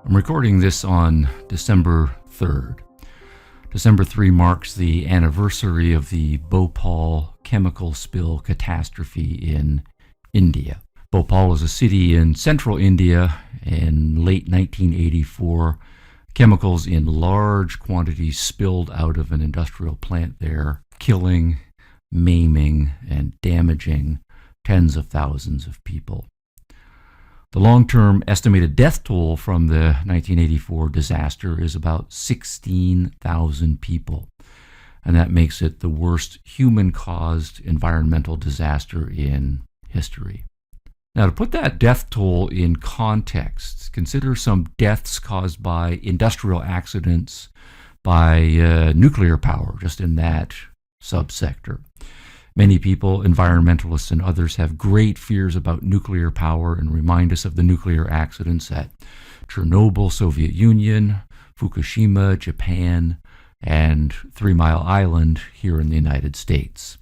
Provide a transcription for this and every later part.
I'm recording this on December 3rd. December 3 marks the anniversary of the Bhopal chemical spill catastrophe in India. Bhopal is a city in central India. In late 1984, chemicals in large quantities spilled out of an industrial plant there, killing, maiming, and damaging tens of thousands of people. The long-term estimated death toll from the 1984 disaster is about 16,000 people, and that makes it the worst human-caused environmental disaster in history. Now, to put that death toll in context, consider some deaths caused by industrial accidents, by nuclear power, just in that subsector. Many people, environmentalists and others, have great fears about nuclear power and remind us of the nuclear accidents at Chernobyl, Soviet Union, Fukushima, Japan, and 3 Mile Island here in the United States.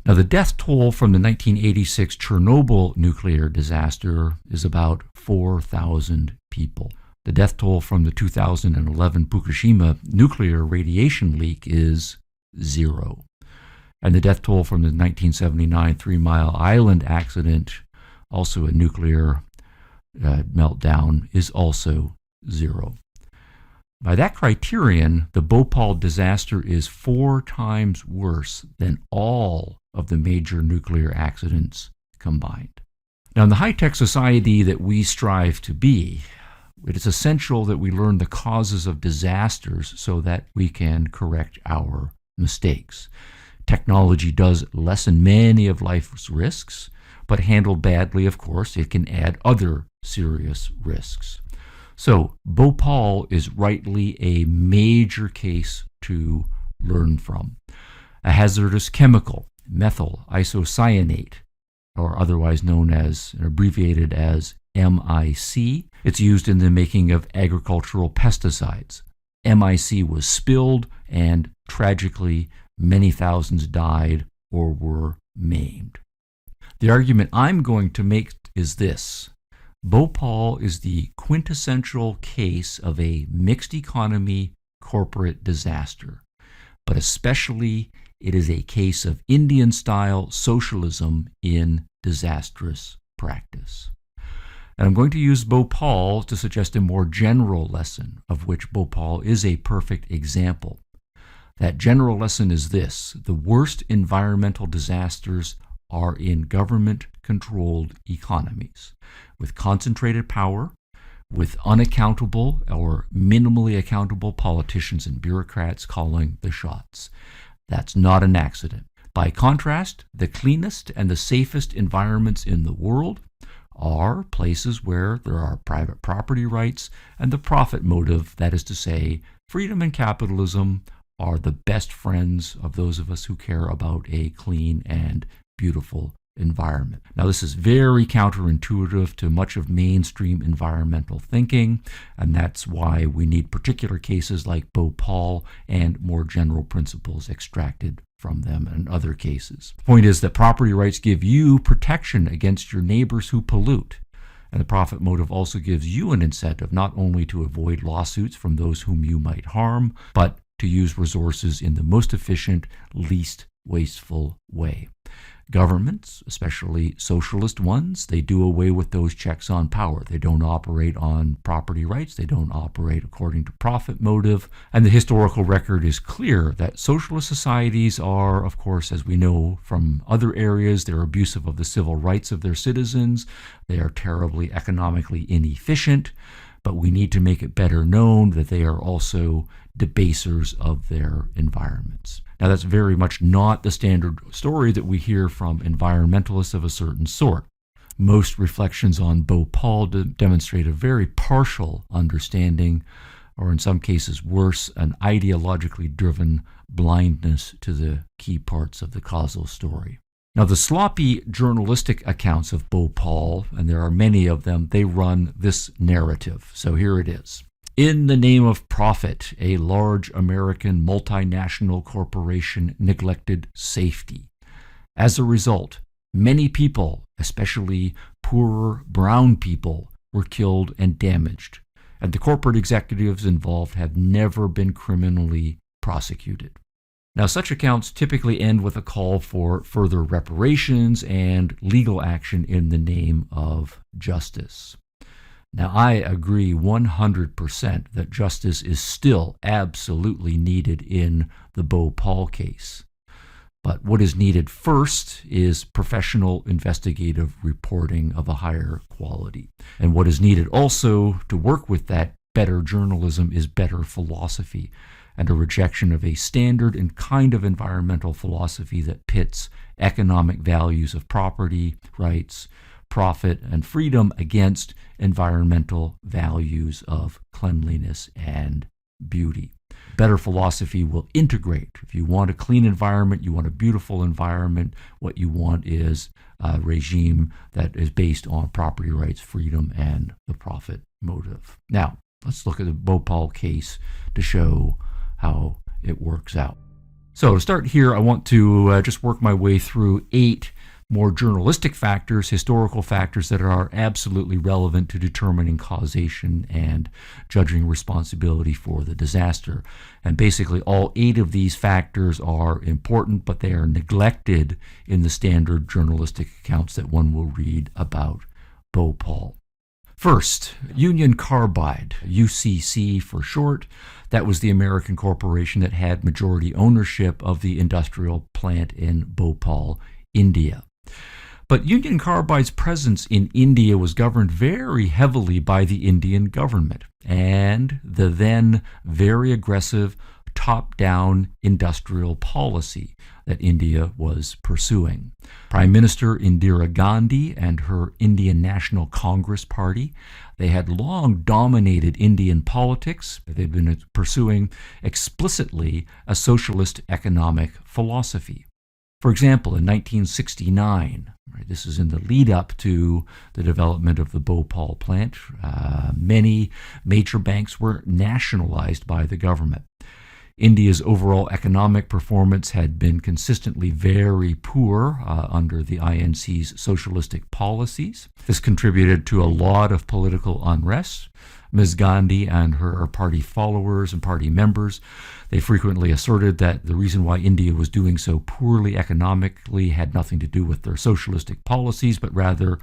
Now, the death toll from the 1986 Chernobyl nuclear disaster is about 4,000 people. The death toll from the 2011 Fukushima nuclear radiation leak is 0. And the death toll from the 1979 3 Mile Island accident, also a nuclear meltdown, is also 0. By that criterion, the Bhopal disaster is 4 times worse than all of the major nuclear accidents combined. Now, in the high-tech society that we strive to be, it is essential that we learn the causes of disasters so that we can correct our mistakes. Technology does lessen many of life's risks, but handled badly, of course, it can add other serious risks. So, Bhopal is rightly a major case to learn from. A hazardous chemical, methyl isocyanate, or otherwise known as, and abbreviated as MIC. It's used in the making of agricultural pesticides. MIC was spilled, and tragically, many thousands died or were maimed. The argument I'm going to make is this: Bhopal is the quintessential case of a mixed economy corporate disaster, but especially it is a case of Indian-style socialism in disastrous practice. And I'm going to use Bhopal to suggest a more general lesson, of which Bhopal is a perfect example. That general lesson is this: the worst environmental disasters are in government-controlled economies, with concentrated power, with unaccountable or minimally accountable politicians and bureaucrats calling the shots. That's not an accident. By contrast, the cleanest and the safest environments in the world are places where there are private property rights and the profit motive, that is to say, freedom and capitalism, are the best friends of those of us who care about a clean and beautiful environment. Now, this is very counterintuitive to much of mainstream environmental thinking, and that's why we need particular cases like Bhopal and more general principles extracted from them and other cases. The point is that property rights give you protection against your neighbors who pollute. And the profit motive also gives you an incentive not only to avoid lawsuits from those whom you might harm, but to use resources in the most efficient, least wasteful way. Governments, especially socialist ones, they do away with those checks on power. They don't operate on property rights. They don't operate according to profit motive. And the historical record is clear that socialist societies are, of course, as we know from other areas, they're abusive of the civil rights of their citizens. They are terribly economically inefficient. But we need to make it better known that they are also debasers of their environments. Now, that's very much not the standard story that we hear from environmentalists of a certain sort. Most reflections on Bhopal demonstrate a very partial understanding, or in some cases worse, an ideologically driven blindness to the key parts of the causal story. Now, the sloppy journalistic accounts of Bhopal, and there are many of them, they run this narrative. So here it is. In the name of profit, a large American multinational corporation neglected safety. As a result, many people, especially poorer brown people, were killed and damaged. and the corporate executives involved have never been criminally prosecuted. Now, such accounts typically end with a call for further reparations and legal action in the name of justice. Now, I agree 100% that justice is still absolutely needed in the Bhopal case. But what is needed first is professional investigative reporting of a higher quality. And what is needed also to work with that better journalism is better philosophy, and a rejection of a standard and kind of environmental philosophy that pits economic values of property, rights, profit, and freedom against environmental values of cleanliness and beauty. Better philosophy will integrate. If you want a clean environment, you want a beautiful environment, what you want is a regime that is based on property rights, freedom, and the profit motive. Now, let's look at the Bhopal case to show how it works out. So to start here, I want to just work my way through 8 more journalistic factors, historical factors that are absolutely relevant to determining causation and judging responsibility for the disaster. And basically all 8 of these factors are important, but they are neglected in the standard journalistic accounts that one will read about Bhopal. First, Union Carbide, UCC for short. That was the American corporation that had majority ownership of the industrial plant in Bhopal, India. But Union Carbide's presence in India was governed very heavily by the Indian government and the then very aggressive top-down industrial policy that India was pursuing. Prime Minister Indira Gandhi and her Indian National Congress Party, they had long dominated Indian politics. They'd been pursuing explicitly a socialist economic philosophy. For example, in 1969, this is in the lead up to the development of the Bhopal plant, many major banks were nationalized by the government. India's overall economic performance had been consistently very poor under the INC's socialistic policies. This contributed to a lot of political unrest. Ms. Gandhi and her party followers and party members, they frequently asserted that the reason why India was doing so poorly economically had nothing to do with their socialistic policies, but rather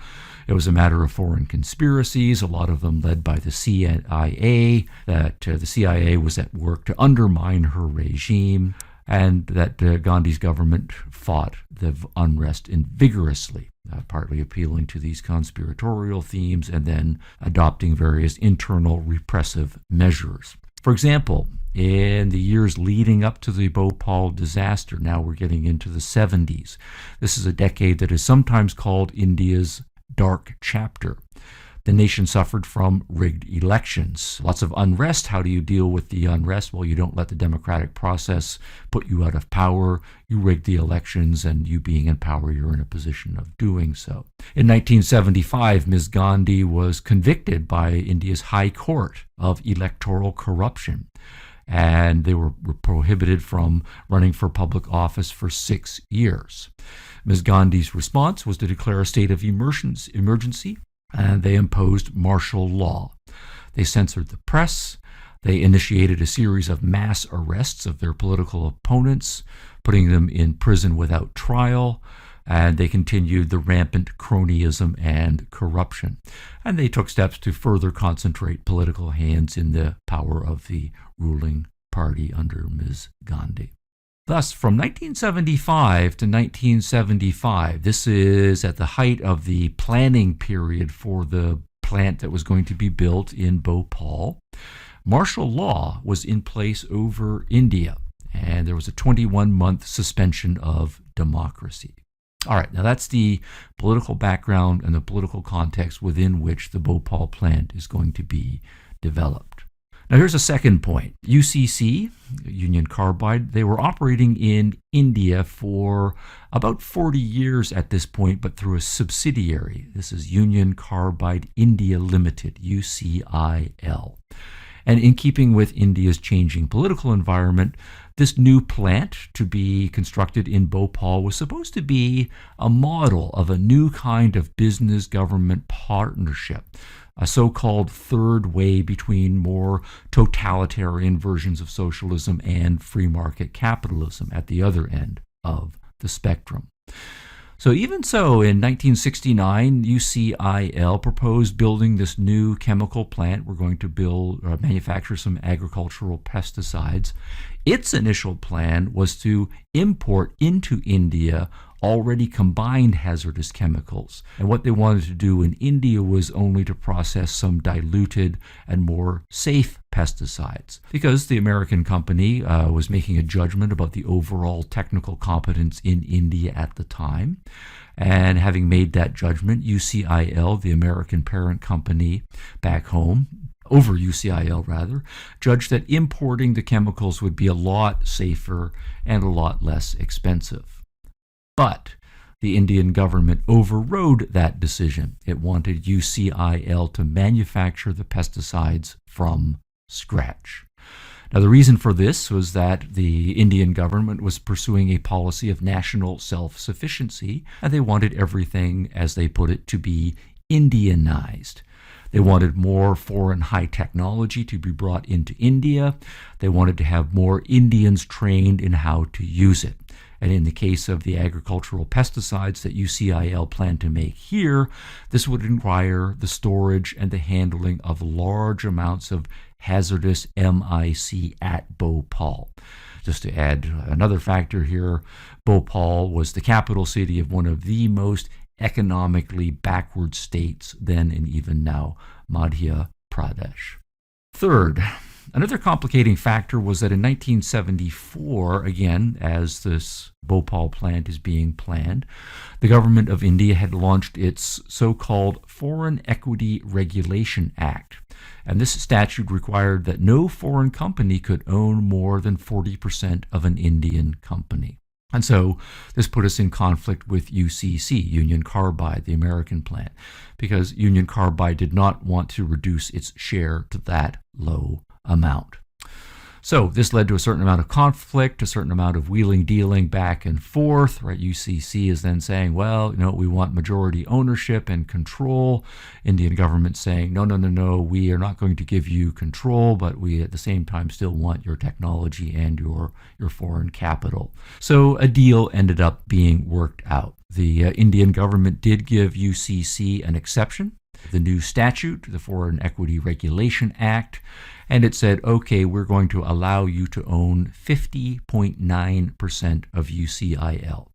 it was a matter of foreign conspiracies, a lot of them led by the CIA, that the CIA was at work to undermine her regime, and that Gandhi's government fought the unrest vigorously, partly appealing to these conspiratorial themes and then adopting various internal repressive measures. For example, in the years leading up to the Bhopal disaster, now we're getting into the 70s. This is a decade that is sometimes called India's dark chapter. The nation suffered from rigged elections. Lots of unrest. How do you deal with the unrest? Well, you don't let the democratic process put you out of power. You rig the elections, and you being in power, you're in a position of doing so. In 1975, Ms. Gandhi was convicted by India's High Court of electoral corruption, and they were prohibited from running for public office for 6 years. Ms. Gandhi's response was to declare a state of emergency, and they imposed martial law. They censored the press. They initiated a series of mass arrests of their political opponents, putting them in prison without trial, and they continued the rampant cronyism and corruption. And they took steps to further concentrate political hands in the power of the ruling party under Ms. Gandhi. Thus, from 1975 to 1975, this is at the height of the planning period for the plant that was going to be built in Bhopal, martial law was in place over India, and there was a 21-month suspension of democracy. All right, now that's the political background and the political context within which the Bhopal plant is going to be developed. Now here's a second point. UCC, Union Carbide, they were operating in India for about 40 years at this point, but through a subsidiary. This is Union Carbide India Limited, UCIL. And in keeping with India's changing political environment, this new plant to be constructed in Bhopal was supposed to be a model of a new kind of business-government partnership, a so-called third way between more totalitarian versions of socialism and free market capitalism at the other end of the spectrum. So even so, in 1969, UCIL proposed building this new chemical plant. We're going to manufacture some agricultural pesticides. Its initial plan was to import into India already combined hazardous chemicals. And what they wanted to do in India was only to process some diluted and more safe pesticides, because the American company was making a judgment about the overall technical competence in India at the time. And having made that judgment, UCIL, the American parent company back home, over UCIL rather, judged that importing the chemicals would be a lot safer and a lot less expensive. But the Indian government overrode that decision. It wanted UCIL to manufacture the pesticides from scratch. Now, the reason for this was that the Indian government was pursuing a policy of national self-sufficiency, and they wanted everything, as they put it, to be Indianized. They wanted more foreign high technology to be brought into India. They wanted to have more Indians trained in how to use it. And in the case of the agricultural pesticides that UCIL planned to make here, this would require the storage and the handling of large amounts of hazardous MIC at Bhopal. Just to add another factor here, Bhopal was the capital city of one of the most economically backward states then and even now, Madhya Pradesh. Third, another complicating factor was that in 1974, again, as this Bhopal plant is being planned, the government of India had launched its so-called Foreign Equity Regulation Act. And this statute required that no foreign company could own more than 40% of an Indian company. And so this put us in conflict with UCC, Union Carbide, the American plant, because Union Carbide did not want to reduce its share to that low amount. So this led to a certain amount of conflict, a certain amount of wheeling, dealing back and forth, right? UCC is then saying, well, we want majority ownership and control. Indian government saying, no, we are not going to give you control, but we at the same time still want your technology and your foreign capital. So a deal ended up being worked out. The Indian government did give UCC an exception, the new statute, the Foreign Equity Regulation Act, and it said, okay, we're going to allow you to own 50.9% of UCIL.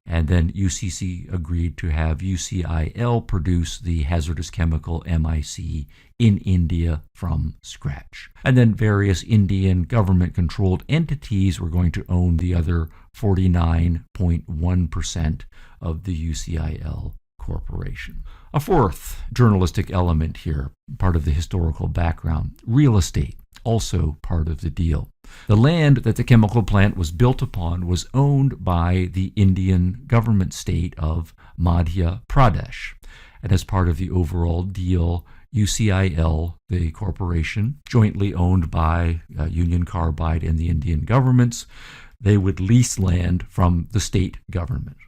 And then UCC agreed to have UCIL produce the hazardous chemical MIC in India from scratch. And then various Indian government-controlled entities were going to own the other 49.1% of the UCIL corporation. A fourth journalistic element here, part of the historical background, real estate, also part of the deal. The land that the chemical plant was built upon was owned by the Indian government state of Madhya Pradesh. And as part of the overall deal, UCIL, the corporation, jointly owned by Union Carbide and the Indian governments, they would lease land from the state government.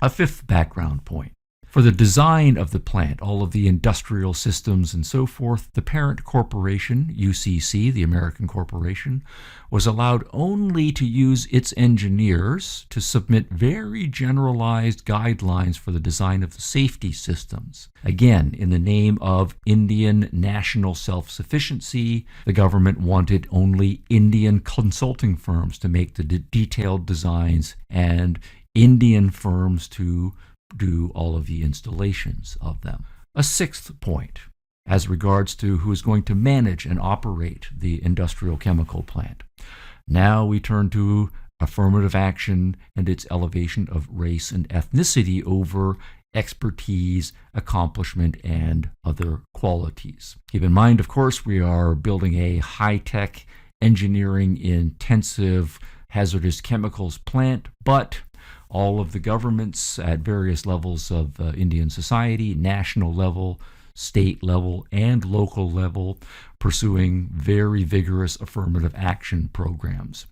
A fifth background point. For the design of the plant, all of the industrial systems and so forth, the parent corporation, UCC, the American corporation, was allowed only to use its engineers to submit very generalized guidelines for the design of the safety systems. Again, in the name of Indian national self-sufficiency, the government wanted only Indian consulting firms to make the detailed designs and Indian firms to do all of the installations of them. A sixth point, as regards to who is going to manage and operate the industrial chemical plant. Now we turn to affirmative action and its elevation of race and ethnicity over expertise, accomplishment, and other qualities. Keep in mind, of course, we are building a high-tech, engineering-intensive hazardous chemicals plant, but all of the governments at various levels of Indian society, national level, state level and local level, pursuing very vigorous affirmative action programs.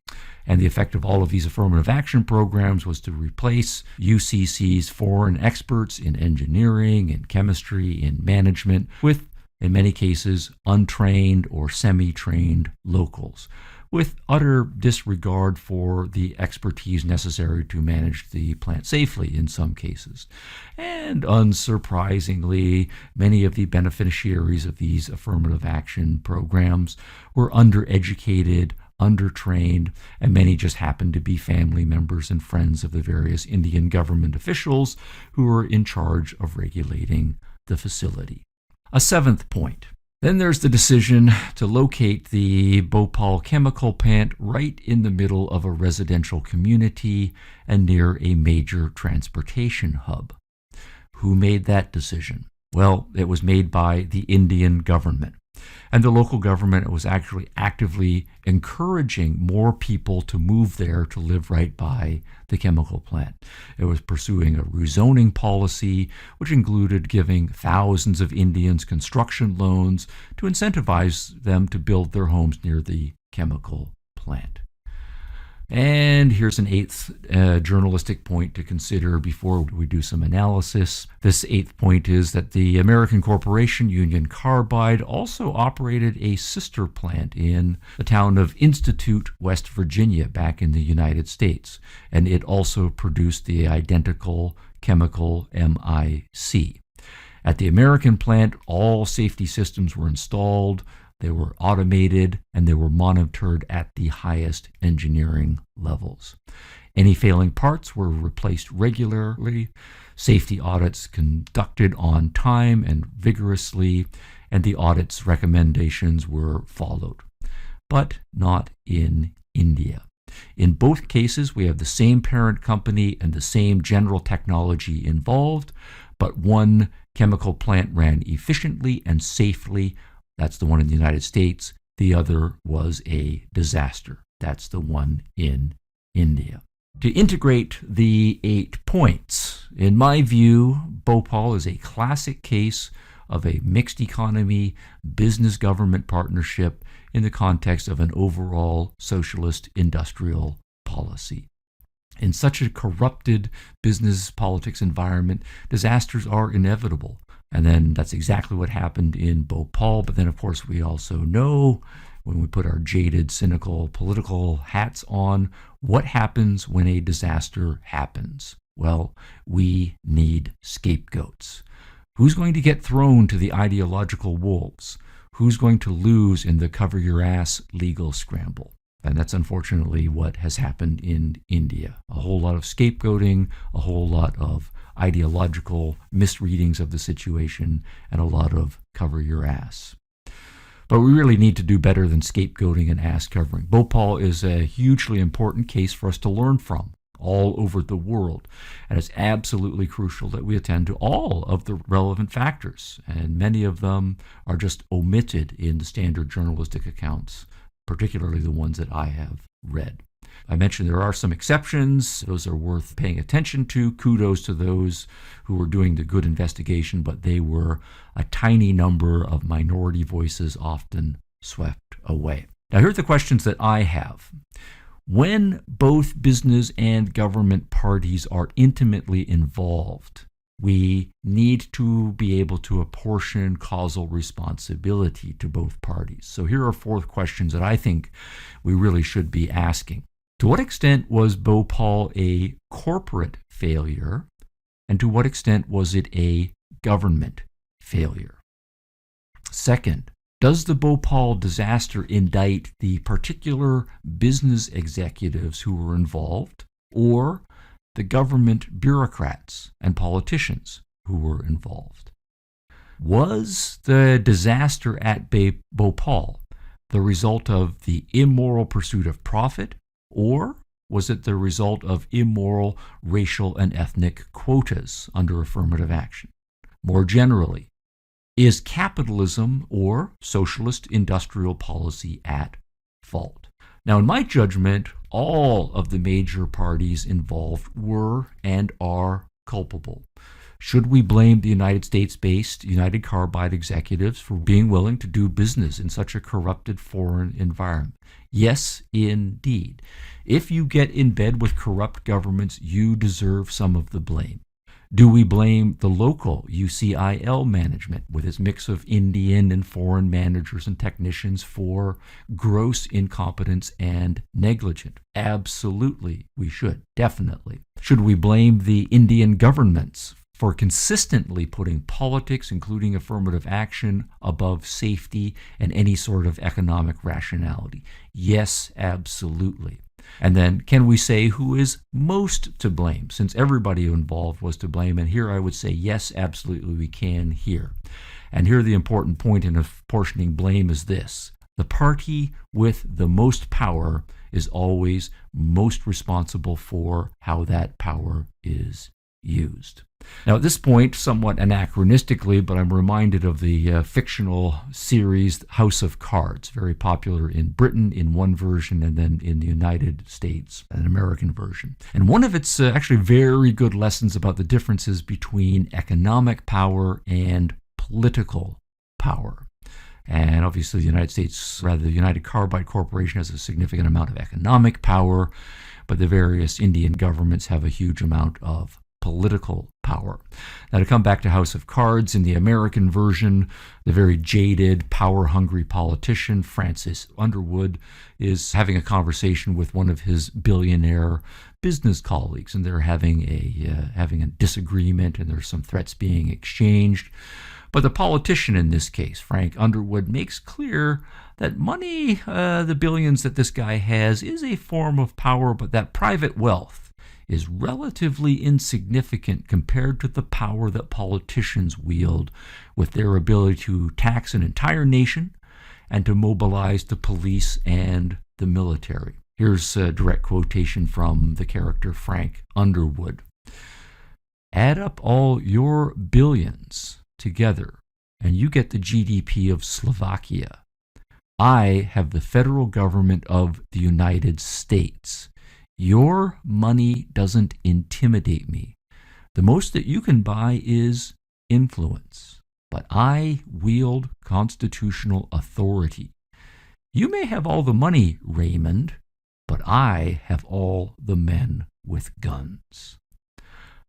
And the effect of all of these affirmative action programs was to replace UCC's foreign experts in engineering, in chemistry, in management with, in many cases, untrained or semi-trained locals, with utter disregard for the expertise necessary to manage the plant safely in some cases. And unsurprisingly, many of the beneficiaries of these affirmative action programs were undereducated, undertrained, and many just happened to be family members and friends of the various Indian government officials who were in charge of regulating the facility. A seventh point. Then there's the decision to locate the Bhopal Chemical Plant right in the middle of a residential community and near a major transportation hub. Who made that decision? Well, it was made by the Indian government. And the local government was actually actively encouraging more people to move there to live right by the chemical plant. It was pursuing a rezoning policy, which included giving thousands of Indians construction loans to incentivize them to build their homes near the chemical plant. And here's an eighth journalistic point to consider before we do some analysis. This eighth point is that the American corporation Union Carbide also operated a sister plant in the town of Institute, West Virginia, back in the United States. And it also produced the identical chemical MIC. At the American plant, all safety systems were installed. They were automated, and they were monitored at the highest engineering levels. Any failing parts were replaced regularly, safety audits conducted on time and vigorously, and the audit's recommendations were followed. But not in India. In both cases, we have the same parent company and the same general technology involved, but one chemical plant ran efficiently and safely. That's the one in the United States. The other was a disaster. That's the one in India. To integrate the 8 points, in my view, Bhopal is a classic case of a mixed economy business-government partnership in the context of an overall socialist industrial policy. In such a corrupted business politics environment, disasters are inevitable. And then that's exactly what happened in Bhopal. But then, of course, we also know, when we put our jaded, cynical political hats on, what happens when a disaster happens? Well, we need scapegoats. Who's going to get thrown to the ideological wolves? Who's going to lose in the cover-your-ass legal scramble? And that's unfortunately what has happened in India. A whole lot of scapegoating, a whole lot of ideological misreadings of the situation, and a lot of cover your ass. But we really need to do better than scapegoating and ass covering. Bhopal is a hugely important case for us to learn from all over the world. And it's absolutely crucial that we attend to all of the relevant factors. And many of them are just omitted in the standard journalistic accounts, particularly the ones that I have read. I mentioned there are some exceptions. Those are worth paying attention to. Kudos to those who were doing the good investigation, but they were a tiny number of minority voices often swept away. Now, here are the questions that I have. When both business and government parties are intimately involved, we need to be able to apportion causal responsibility to both parties. So here are 4 questions that I think we really should be asking. To what extent was Bhopal a corporate failure, and to what extent was it a government failure? Second, does the Bhopal disaster indict the particular business executives who were involved, or the government bureaucrats and politicians who were involved? Was the disaster at Bhopal the result of the immoral pursuit of profit, or was it the result of immoral racial and ethnic quotas under affirmative action? More generally, is capitalism or socialist industrial policy at fault? Now, in my judgment, all of the major parties involved were and are culpable. Should we blame the United States-based United Carbide executives for being willing to do business in such a corrupted foreign environment? Yes, indeed. If you get in bed with corrupt governments, you deserve some of the blame. Do we blame the local UCIL management with its mix of Indian and foreign managers and technicians for gross incompetence and negligence? Absolutely, we should, definitely. Should we blame the Indian governments for consistently putting politics, including affirmative action, above safety and any sort of economic rationality? Yes, absolutely. And then can we say who is most to blame, since everybody involved was to blame? And here I would say yes, absolutely we can here. And here the important point in apportioning blame is this: the party with the most power is always most responsible for how that power is used. Now, at this point, somewhat anachronistically, but I'm reminded of the fictional series House of Cards, very popular in Britain in one version, and then in the United States, an American version. And one of its actually very good lessons about the differences between economic power and political power. And obviously, the United States, rather the United Carbide Corporation, has a significant amount of economic power, but the various Indian governments have a huge amount of political power. Now, to come back to House of Cards, in the American version, the very jaded, power-hungry politician, Francis Underwood, is having a conversation with one of his billionaire business colleagues, and they're having a disagreement, and there's some threats being exchanged. But the politician in this case, Frank Underwood, makes clear that money, the billions that this guy has, is a form of power, but that private wealth is relatively insignificant compared to the power that politicians wield with their ability to tax an entire nation and to mobilize the police and the military. Here's a direct quotation from the character Frank Underwood. Add up all your billions together and you get the GDP of Slovakia. I have the federal government of the United States. Your money doesn't intimidate me. The most that you can buy is influence, but I wield constitutional authority. You may have all the money, Raymond, but I have all the men with guns.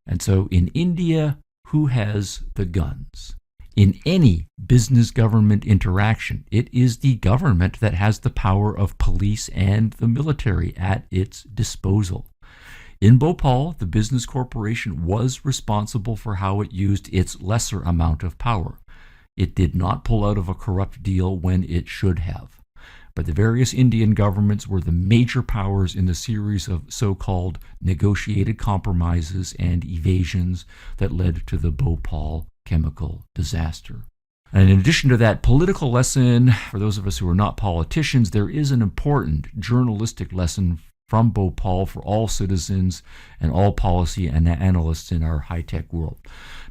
And so in India, who has the guns? In any business-government interaction, it is the government that has the power of police and the military at its disposal. In Bhopal, the business corporation was responsible for how it used its lesser amount of power. It did not pull out of a corrupt deal when it should have. But the various Indian governments were the major powers in the series of so-called negotiated compromises and evasions that led to the Bhopal chemical disaster. And in addition to that political lesson, for those of us who are not politicians, there is an important journalistic lesson from Bhopal for all citizens and all policy and analysts in our high-tech world.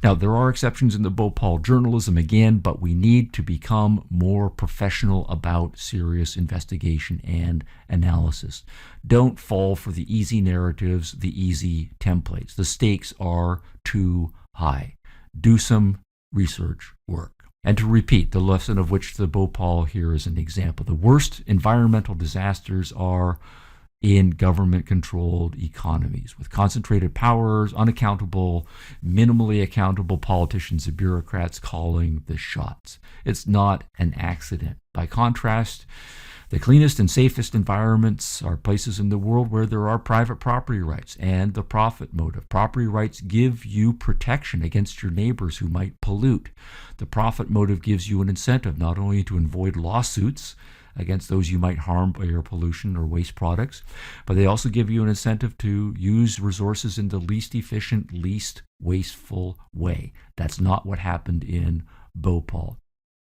Now, there are exceptions in the Bhopal journalism again, but we need to become more professional about serious investigation and analysis. Don't fall for the easy narratives, the easy templates. The stakes are too high. Do some research work. And to repeat, the lesson of which the Bhopal here is an example. The worst environmental disasters are in government-controlled economies with concentrated powers, unaccountable, minimally accountable politicians and bureaucrats calling the shots. It's not an accident. By contrast, the cleanest and safest environments are places in the world where there are private property rights and the profit motive. Property rights give you protection against your neighbors who might pollute. The profit motive gives you an incentive not only to avoid lawsuits against those you might harm by your pollution or waste products, but they also give you an incentive to use resources in the least efficient, least wasteful way. That's not what happened in Bhopal.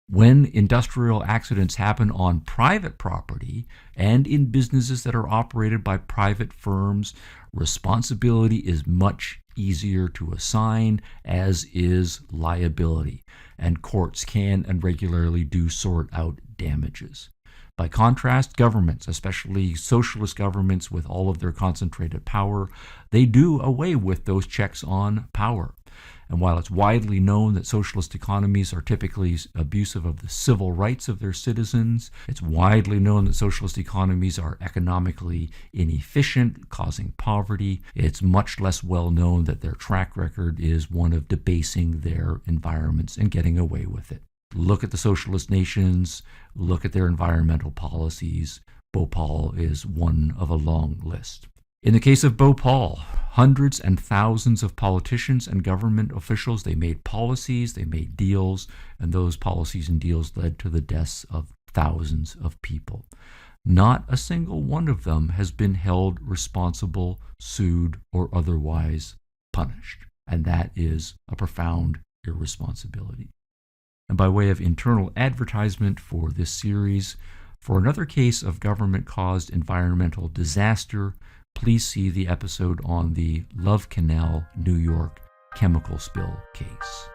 When industrial accidents happen on private property and in businesses that are operated by private firms, responsibility is much easier to assign, as is liability, and courts can and regularly do sort out damages. By contrast, governments, especially socialist governments with all of their concentrated power, they do away with those checks on power. And while it's widely known that socialist economies are typically abusive of the civil rights of their citizens, it's widely known that socialist economies are economically inefficient, causing poverty. It's much less well known that their track record is one of debasing their environments and getting away with it. Look at the socialist nations, look at their environmental policies. Bhopal is one of a long list. In the case of Bhopal, hundreds and thousands of politicians and government officials, they made policies, they made deals, and those policies and deals led to the deaths of thousands of people. Not a single one of them has been held responsible, sued, or otherwise punished. And that is a profound irresponsibility. And by way of internal advertisement for this series, for another case of government-caused environmental disaster, please see the episode on the Love Canal, New York chemical spill case.